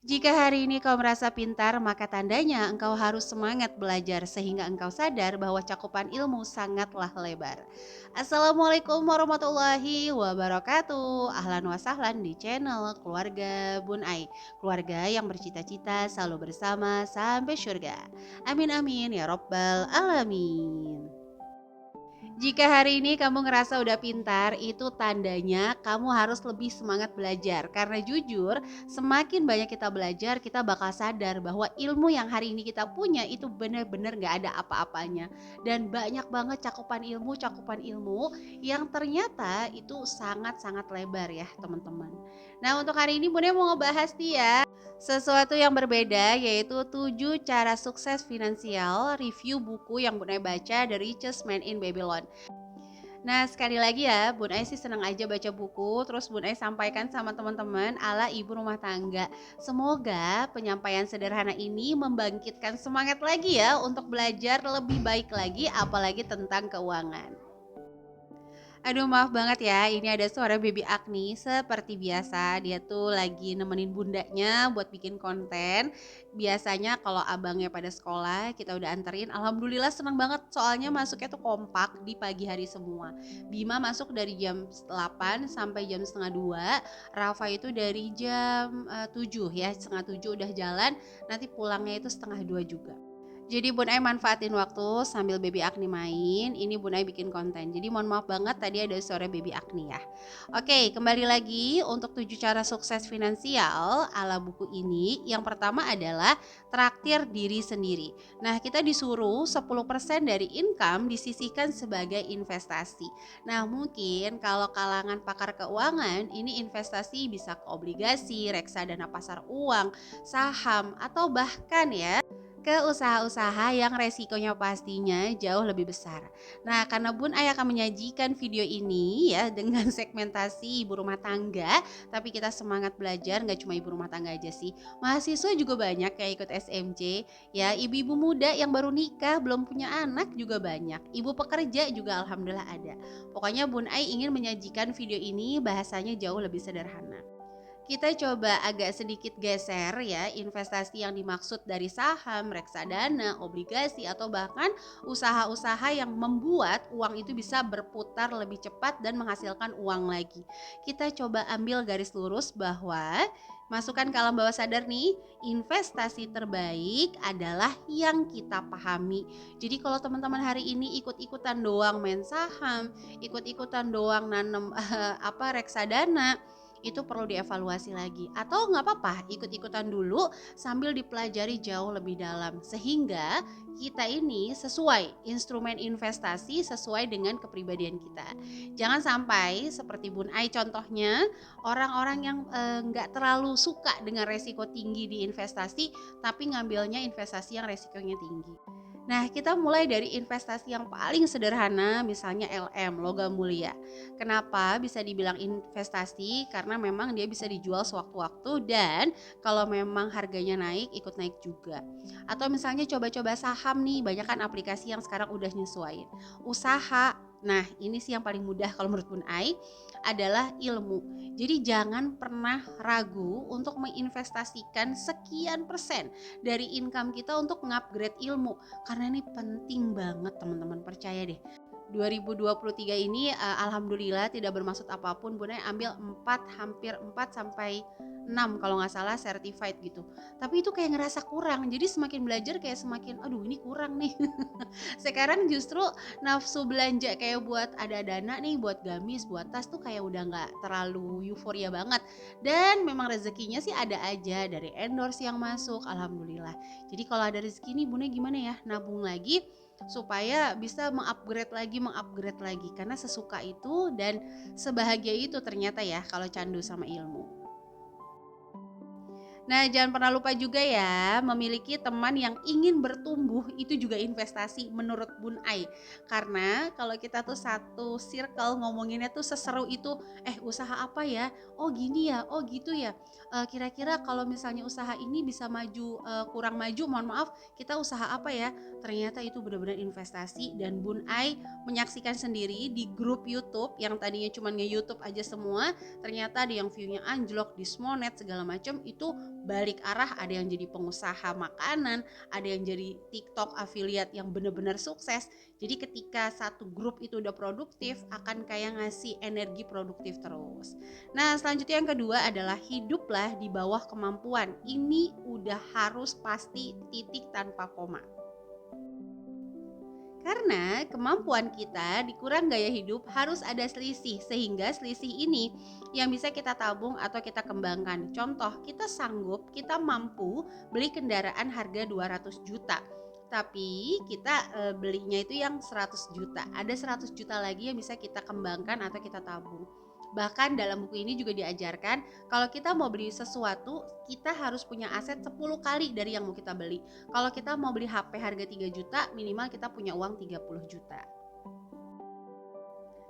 Jika hari ini kau merasa pintar, maka tandanya engkau harus semangat belajar sehingga engkau sadar bahwa cakupan ilmu sangatlah lebar. Assalamualaikum warahmatullahi wabarakatuh. Ahlan wa sahlan di channel Keluarga Bun Ai. Keluarga yang bercita-cita selalu bersama sampai surga. Amin amin ya robbal alamin. Jika hari ini kamu ngerasa udah pintar, itu tandanya kamu harus lebih semangat belajar. Karena jujur, semakin banyak kita belajar, kita bakal sadar bahwa ilmu yang hari ini kita punya itu benar-benar gak ada apa-apanya. Dan banyak banget cakupan ilmu yang ternyata itu sangat-sangat lebar ya teman-teman. Nah untuk hari ini Bunda mau ngebahas nih ya sesuatu yang berbeda, yaitu 7 cara sukses finansial, review buku yang Bun Ai baca, The Richest Man in Babylon. Nah sekali lagi ya, Bun Ai sih senang aja baca buku, terus Bun Ai sampaikan sama teman-teman ala ibu rumah tangga. Semoga penyampaian sederhana ini membangkitkan semangat lagi ya untuk belajar lebih baik lagi, apalagi tentang keuangan. Aduh maaf banget ya, ini ada suara baby Agni. Seperti biasa, dia tuh lagi nemenin bundanya buat bikin konten. Biasanya kalau abangnya pada sekolah, kita udah anterin. Alhamdulillah senang banget, soalnya masuknya tuh kompak di pagi hari semua. Bima masuk dari jam 8 sampai jam setengah 2. Rafa itu dari jam 7 ya, setengah 7 udah jalan. Nanti pulangnya itu setengah 2 juga. Jadi Bun Ai manfaatin waktu sambil baby Agni main, ini Bun Ai bikin konten. Jadi mohon maaf banget tadi ada suara baby Agni ya. Oke, kembali lagi untuk 7 cara sukses finansial ala buku ini. Yang pertama adalah traktir diri sendiri. Nah, kita disuruh 10% dari income disisihkan sebagai investasi. Nah, mungkin kalau kalangan pakar keuangan, ini investasi bisa ke obligasi, reksadana pasar uang, saham, atau bahkan ya ke usaha-usaha yang resikonya pastinya jauh lebih besar. Nah, karena Bun Ay akan menyajikan video ini ya dengan segmentasi ibu rumah tangga, tapi kita semangat belajar nggak cuma ibu rumah tangga aja sih. Mahasiswa juga banyak kayak ikut SMJ, ya ibu-ibu muda yang baru nikah belum punya anak juga banyak. Ibu pekerja juga alhamdulillah ada. Pokoknya Bun Ay ingin menyajikan video ini bahasanya jauh lebih sederhana. Kita coba agak sedikit geser ya investasi yang dimaksud dari saham, reksadana, obligasi atau bahkan usaha-usaha yang membuat uang itu bisa berputar lebih cepat dan menghasilkan uang lagi. Kita coba ambil garis lurus bahwa masukkan ke alam bawah sadar nih, investasi terbaik adalah yang kita pahami. Jadi kalau teman-teman hari ini ikut-ikutan doang main saham, ikut-ikutan doang nanem reksadana, itu perlu dievaluasi lagi. Atau nggak apa-apa ikut-ikutan dulu sambil dipelajari jauh lebih dalam sehingga kita ini sesuai instrumen investasi sesuai dengan kepribadian kita. Jangan sampai seperti Bun Ai contohnya, orang-orang yang nggak terlalu suka dengan resiko tinggi di investasi tapi ngambilnya investasi yang resikonya tinggi. Nah, kita mulai dari investasi yang paling sederhana, misalnya LM, logam mulia. Kenapa bisa dibilang investasi? Karena memang dia bisa dijual sewaktu-waktu dan kalau memang harganya naik, ikut naik juga. Atau misalnya coba-coba saham nih, banyak kan aplikasi yang sekarang udah nyesuaiin. Usaha, nah ini sih yang paling mudah kalau menurut Bun Ai, adalah ilmu. Jadi jangan pernah ragu untuk menginvestasikan sekian persen dari income kita untuk mengupgrade ilmu. Karena ini penting banget teman-teman, percaya deh. 2023 ini alhamdulillah tidak bermaksud apapun, Bunda ambil 4 hampir 4 sampai 6 kalau nggak salah certified gitu. Tapi itu kayak ngerasa kurang. Jadi semakin belajar kayak semakin aduh ini kurang nih. Sekarang justru nafsu belanja kayak buat ada dana nih buat gamis, buat tas tuh kayak udah nggak terlalu euforia banget. Dan memang rezekinya sih ada aja dari endorse yang masuk, alhamdulillah. Jadi kalau ada rezeki nih Bunda gimana ya? Nabung lagi supaya bisa mengupgrade lagi karena sesuka itu dan sebahagia itu ternyata ya kalau candu sama ilmu. Nah, jangan pernah lupa juga ya, memiliki teman yang ingin bertumbuh itu juga investasi menurut Bun Ai. Karena kalau kita tuh satu circle ngomonginnya tuh seseru itu, usaha apa ya? Oh gini ya, oh gitu ya. Kira-kira kalau misalnya usaha ini bisa maju, kurang maju, mohon maaf, kita usaha apa ya? Ternyata itu benar-benar investasi dan Bun Ai menyaksikan sendiri di grup YouTube yang tadinya cuma nge-YouTube aja semua, ternyata ada yang view-nya anjlok, dismonet segala macam itu balik arah, ada yang jadi pengusaha makanan, ada yang jadi TikTok affiliate yang benar-benar sukses. Jadi ketika satu grup itu udah produktif, akan kayak ngasih energi produktif terus. Nah, selanjutnya yang kedua adalah hiduplah di bawah kemampuan. Ini udah harus pasti, titik tanpa koma. Karena kemampuan kita dikurang gaya hidup harus ada selisih, sehingga selisih ini yang bisa kita tabung atau kita kembangkan. Contoh, kita sanggup, kita mampu beli kendaraan harga 200 juta. Tapi kita belinya itu yang 100 juta. Ada 100 juta lagi yang bisa kita kembangkan atau kita tabung. Bahkan dalam buku ini juga diajarkan kalau kita mau beli sesuatu, kita harus punya aset 10 kali dari yang mau kita beli. Kalau kita mau beli HP harga 3 juta, minimal kita punya uang 30 juta.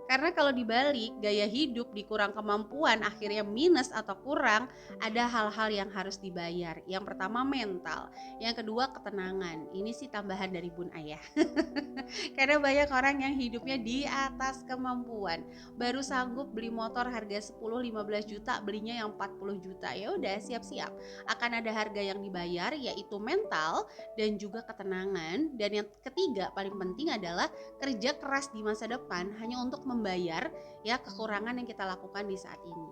Karena kalau dibalik, gaya hidup dikurang kemampuan akhirnya minus atau kurang, ada hal-hal yang harus dibayar. Yang pertama mental, yang kedua ketenangan. Ini sih tambahan dari Bun Ayah. Karena banyak orang yang hidupnya di atas kemampuan. Baru sanggup beli motor harga 10-15 juta, belinya yang 40 juta. Ya udah, siap-siap. Akan ada harga yang dibayar, yaitu mental dan juga ketenangan. Dan yang ketiga paling penting adalah kerja keras di masa depan hanya untuk membayar ya kekurangan yang kita lakukan di saat ini.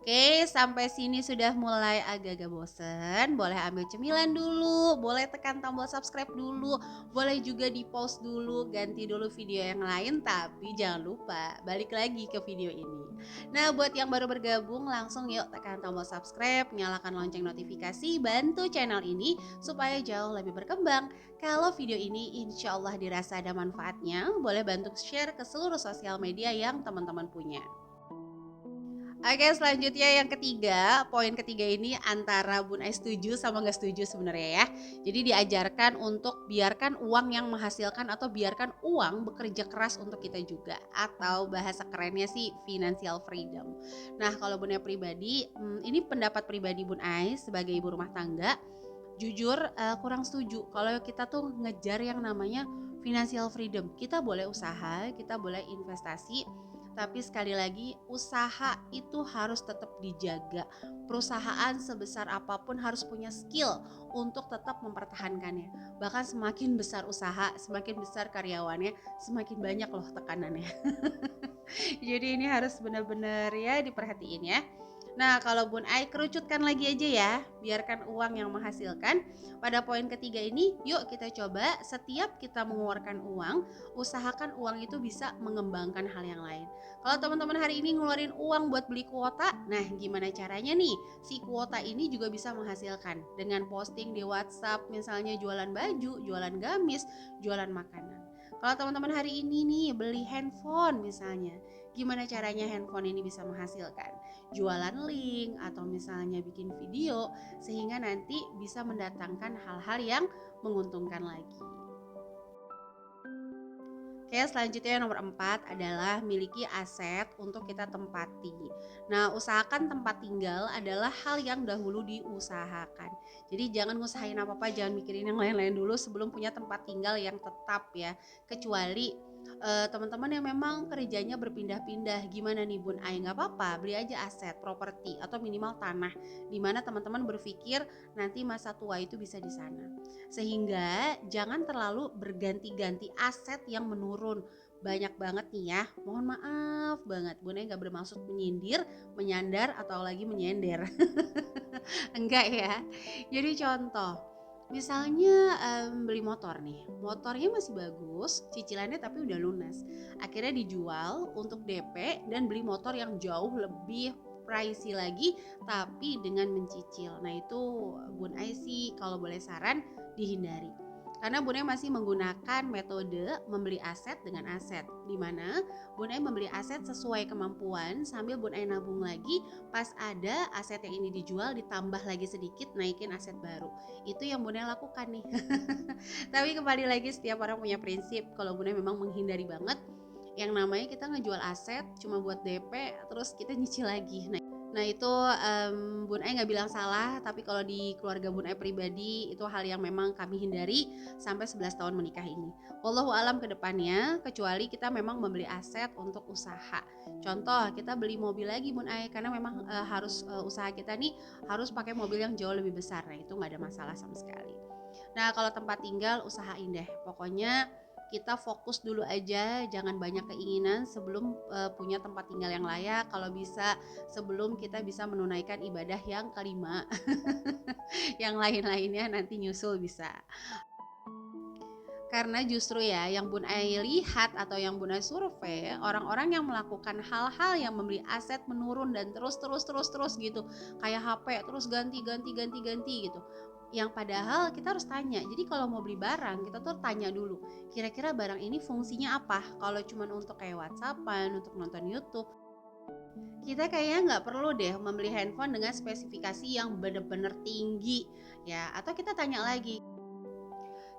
Oke, sampai sini sudah mulai agak-agak bosen. Boleh ambil cemilan dulu, boleh tekan tombol subscribe dulu, boleh juga di pause dulu, ganti dulu video yang lain. Tapi jangan lupa balik lagi ke video ini. Nah, buat yang baru bergabung, langsung yuk tekan tombol subscribe, nyalakan lonceng notifikasi, bantu channel ini supaya jauh lebih berkembang. Kalau video ini insya Allah dirasa ada manfaatnya, boleh bantu share ke seluruh sosial media yang teman-teman punya. Oke, selanjutnya yang ketiga, poin ketiga ini antara Bun Ai setuju sama gak setuju sebenarnya ya. Jadi diajarkan untuk biarkan uang yang menghasilkan atau biarkan uang bekerja keras untuk kita juga. Atau bahasa kerennya sih financial freedom. Nah, kalau Bun Ai pribadi, ini pendapat pribadi Bun Ai sebagai ibu rumah tangga, jujur kurang setuju kalau kita tuh ngejar yang namanya financial freedom. Kita boleh usaha, kita boleh investasi, tapi sekali lagi usaha itu harus tetap dijaga. Perusahaan sebesar apapun harus punya skill untuk tetap mempertahankannya. Bahkan semakin besar usaha, semakin besar karyawannya, semakin banyak loh tekanannya. Jadi ini harus benar-benar ya diperhatiin ya. Nah, kalau Bun Ai kerucutkan lagi aja ya, biarkan uang yang menghasilkan. Pada poin ketiga ini, yuk kita coba setiap kita mengeluarkan uang, usahakan uang itu bisa mengembangkan hal yang lain. Kalau teman-teman hari ini ngeluarin uang buat beli kuota, nah gimana caranya nih? Si kuota ini juga bisa menghasilkan dengan posting di WhatsApp, misalnya jualan baju, jualan gamis, jualan makanan. Kalau teman-teman hari ini nih beli handphone misalnya, gimana caranya handphone ini bisa menghasilkan? Jualan link atau misalnya bikin video sehingga nanti bisa mendatangkan hal-hal yang menguntungkan lagi. Oke, selanjutnya yang nomor 4 adalah miliki aset untuk kita tempati. Nah, usahakan tempat tinggal adalah hal yang dahulu diusahakan. Jadi jangan ngusahain apa-apa, jangan mikirin yang lain-lain dulu sebelum punya tempat tinggal yang tetap ya. Kecuali teman-teman yang memang kerjanya berpindah-pindah, gimana nih Bun Ai? Nggak apa-apa, beli aja aset, properti atau minimal tanah, dimana teman-teman berpikir nanti masa tua itu bisa di sana. Sehingga jangan terlalu berganti-ganti aset yang menurun. Banyak banget nih ya, mohon maaf banget, Bun Ai nggak bermaksud menyindir, menyandar atau lagi menyender. Enggak ya. Jadi contoh, misalnya beli motor nih, motornya masih bagus, cicilannya tapi udah lunas. Akhirnya dijual untuk DP dan beli motor yang jauh lebih pricey lagi tapi dengan mencicil. Nah itu Bun Ai sih kalau boleh saran dihindari. Karena Bun Ai masih menggunakan metode membeli aset dengan aset, di mana Bun Ai membeli aset sesuai kemampuan sambil Bun Ai nabung lagi, pas ada aset yang ini dijual ditambah lagi sedikit naikin aset baru. Itu yang Bun Ai lakukan nih. Tapi kembali lagi setiap orang punya prinsip. Kalau Bun Ai memang menghindari banget yang namanya kita ngejual aset cuma buat DP terus kita nyicil lagi. Nah, Nah itu Bun Ai nggak bilang salah, tapi kalau di keluarga Bun Ai pribadi itu hal yang memang kami hindari sampai 11 tahun menikah ini. Wallahu alam ke depannya, kecuali kita memang membeli aset untuk usaha. Contoh kita beli mobil lagi Bun Ai, karena memang harus usaha kita nih harus pakai mobil yang jauh lebih besar. Nah itu nggak ada masalah sama sekali. Nah kalau tempat tinggal usahain deh, pokoknya kita fokus dulu aja, jangan banyak keinginan sebelum punya tempat tinggal yang layak. Kalau bisa sebelum kita bisa menunaikan ibadah yang kelima. Yang lain-lainnya nanti nyusul bisa. Karena justru ya yang Bun Ai lihat atau yang Bun Ai survei, orang-orang yang melakukan hal-hal yang membeli aset menurun dan terus gitu, kayak HP terus ganti gitu, yang padahal kita harus tanya. Jadi kalau mau beli barang kita tuh tanya dulu, kira-kira barang ini fungsinya apa. Kalau cuma untuk kayak WhatsAppan, untuk nonton YouTube, kita kayaknya nggak perlu deh membeli handphone dengan spesifikasi yang bener-bener tinggi ya. Atau kita tanya lagi,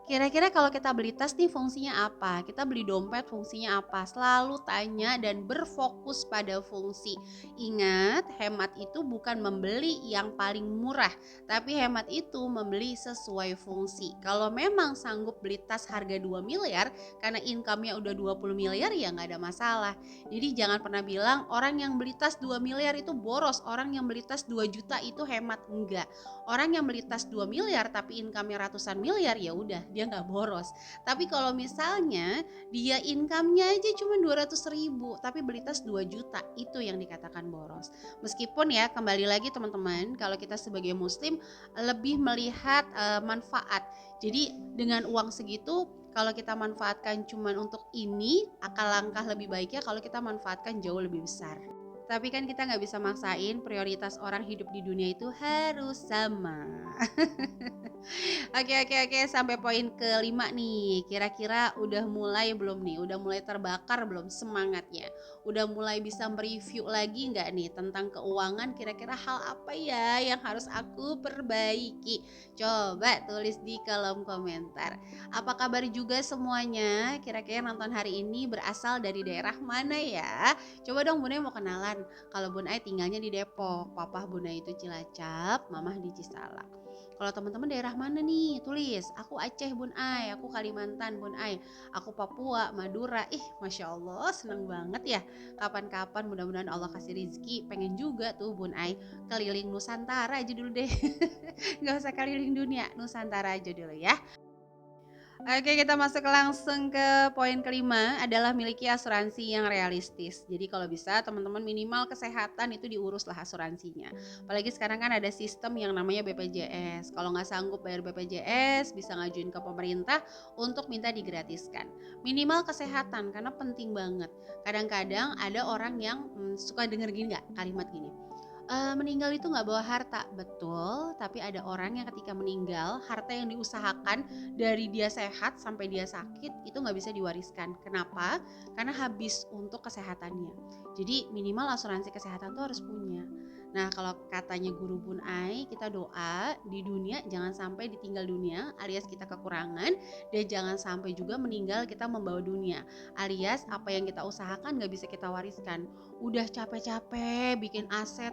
kira-kira kalau kita beli tas nih fungsinya apa? Kita beli dompet fungsinya apa? Selalu tanya dan berfokus pada fungsi. Ingat, hemat itu bukan membeli yang paling murah, tapi hemat itu membeli sesuai fungsi. Kalau memang sanggup beli tas harga 2 miliar karena income-nya udah 20 miliar ya nggak ada masalah. Jadi jangan pernah bilang orang yang beli tas 2 miliar itu boros, orang yang beli tas 2 juta itu hemat. Enggak. Orang yang beli tas 2 miliar tapi income-nya ratusan miliar, ya udah dia nggak boros. Tapi kalau misalnya dia income-nya aja cuma 200.000 tapi beli tas 2 juta, itu yang dikatakan boros. Meskipun ya kembali lagi teman-teman, kalau kita sebagai muslim lebih melihat manfaat. Jadi dengan uang segitu kalau kita manfaatkan cuma untuk ini, akan langkah lebih baiknya kalau kita manfaatkan jauh lebih besar. Tapi kan kita nggak bisa maksain prioritas orang hidup di dunia itu harus sama. Oke, sampai poin kelima nih. Kira-kira udah mulai belum nih? Udah mulai terbakar belum semangatnya? Udah mulai bisa mereview lagi nggak nih tentang keuangan? Kira-kira hal apa ya yang harus aku perbaiki? Coba tulis di kolom komentar. Apa kabar juga semuanya? Kira-kira nonton hari ini berasal dari daerah mana ya? Coba dong Bun Ai mau kenalan. Kalau Bun Ai tinggalnya di Depok, papa Bun Ai itu Cilacap, mamah di Cisalak. Kalau teman-teman daerah mana nih? Tulis, aku Aceh Bun Ai, aku Kalimantan Bun Ai, aku Papua, Madura. Masya Allah seneng banget ya. Kapan-kapan mudah-mudahan Allah kasih rezeki, pengen juga tuh Bun Ai keliling Nusantara aja dulu deh. Gak usah keliling dunia, Nusantara aja dulu ya. Oke, kita masuk langsung ke poin kelima, adalah miliki asuransi yang realistis. Jadi kalau bisa teman-teman minimal kesehatan itu diuruslah asuransinya. Apalagi sekarang kan ada sistem yang namanya BPJS. Kalau nggak sanggup bayar BPJS, bisa ngajuin ke pemerintah untuk minta digratiskan. Minimal kesehatan karena penting banget. Kadang-kadang ada orang yang suka denger gini nggak, kalimat gini. Meninggal itu nggak bawa harta, betul. Tapi ada orang yang ketika meninggal, harta yang diusahakan dari dia sehat sampai dia sakit itu nggak bisa diwariskan. Kenapa? Karena habis untuk kesehatannya. Jadi minimal asuransi kesehatan tuh harus punya. Nah kalau katanya guru Bun Ai, kita doa di dunia jangan sampai ditinggal dunia, alias kita kekurangan, dan jangan sampai juga meninggal kita membawa dunia, alias apa yang kita usahakan nggak bisa kita wariskan. Udah capek-capek bikin aset,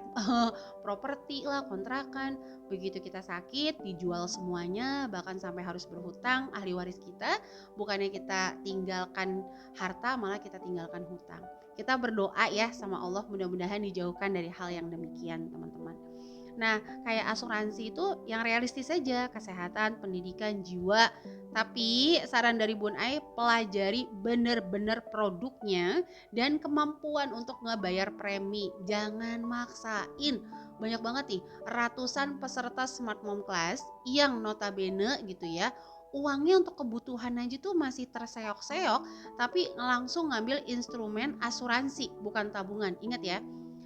properti lah, kontrakan, begitu kita sakit dijual semuanya, bahkan sampai harus berhutang. Ahli waris kita bukannya kita tinggalkan harta, malah kita tinggalkan hutang. Kita berdoa ya sama Allah, mudah-mudahan dijauhkan dari hal yang demikian teman-teman. Nah kayak asuransi itu yang realistis saja, kesehatan, pendidikan, jiwa. Tapi saran dari Bun Ai, pelajari bener-bener produknya dan kemampuan untuk ngebayar premi. Jangan maksain. Banyak banget nih ratusan peserta Smart Mom Class yang notabene gitu ya, uangnya untuk kebutuhan aja tuh masih terseok-seok, tapi langsung ngambil instrumen asuransi bukan tabungan. Ingat ya,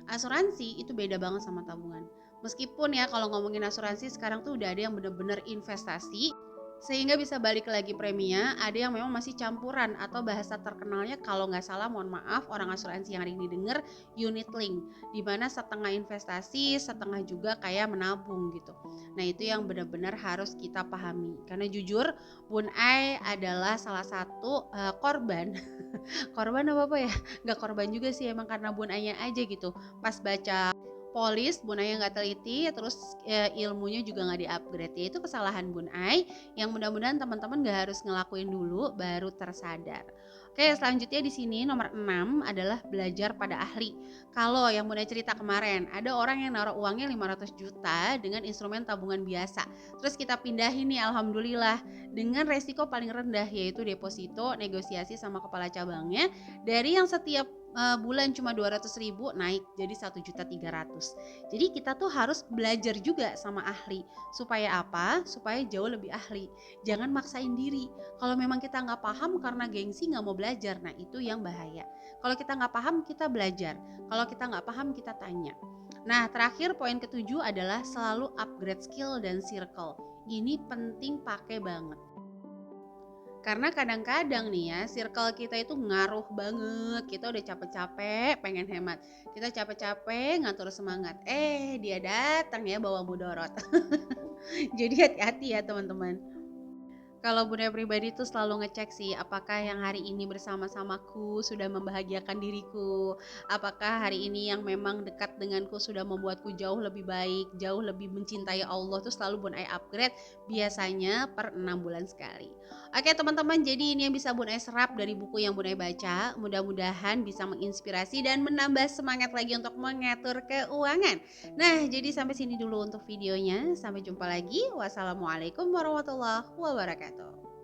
asuransi itu beda banget sama tabungan. Meskipun ya kalau ngomongin asuransi sekarang tuh udah ada yang bener-bener investasi sehingga bisa balik lagi preminya, ada yang memang masih campuran atau bahasa terkenalnya kalau nggak salah, mohon maaf orang asuransi yang hari ini denger, unit link, dimana setengah investasi, setengah juga kayak menabung gitu. Nah itu yang benar-benar harus kita pahami, karena jujur Bun Ai adalah salah satu korban korban apa ya, nggak korban juga sih, emang karena Bun Ai aja gitu pas baca polis, Bun Ai yang nggak teliti, terus ilmunya juga nggak di-upgrade. Ya itu kesalahan Bun Ai yang mudah-mudahan teman-teman nggak harus ngelakuin dulu baru tersadar. Oke, selanjutnya di sini nomor 6 adalah belajar pada ahli. Kalau yang Bun Ai cerita kemarin, ada orang yang naruh uangnya 500 juta dengan instrumen tabungan biasa. Terus kita pindahin nih, alhamdulillah, dengan resiko paling rendah yaitu deposito, negosiasi sama kepala cabangnya, dari yang setiap bulan cuma 200.000 naik jadi 1.300.000. Jadi kita tuh harus belajar juga sama ahli. Supaya apa? Supaya jauh lebih ahli. Jangan maksain diri. Kalau memang kita nggak paham karena gengsi nggak mau belajar, nah itu yang bahaya. Kalau kita nggak paham, kita belajar. Kalau kita nggak paham, kita tanya. Nah, terakhir poin ketujuh adalah selalu upgrade skill dan circle. Ini penting pakai banget. Karena kadang-kadang nih ya, circle kita itu ngaruh banget. Kita udah capek-capek pengen hemat. Kita capek-capek ngatur semangat. Dia datang ya bawa mudorot. Jadi hati-hati ya teman-teman. Kalau Bunda pribadi tuh selalu ngecek sih apakah yang hari ini bersama-samaku sudah membahagiakan diriku, apakah hari ini yang memang dekat denganku sudah membuatku jauh lebih baik, jauh lebih mencintai Allah. Tuh selalu Bun Ai upgrade biasanya per 6 bulan sekali. Oke teman-teman, jadi ini yang bisa Bun Ai serap dari buku yang Bun Ai baca. Mudah-mudahan bisa menginspirasi dan menambah semangat lagi untuk mengatur keuangan. Nah, jadi sampai sini dulu untuk videonya. Sampai jumpa lagi. Wassalamualaikum warahmatullahi wabarakatuh.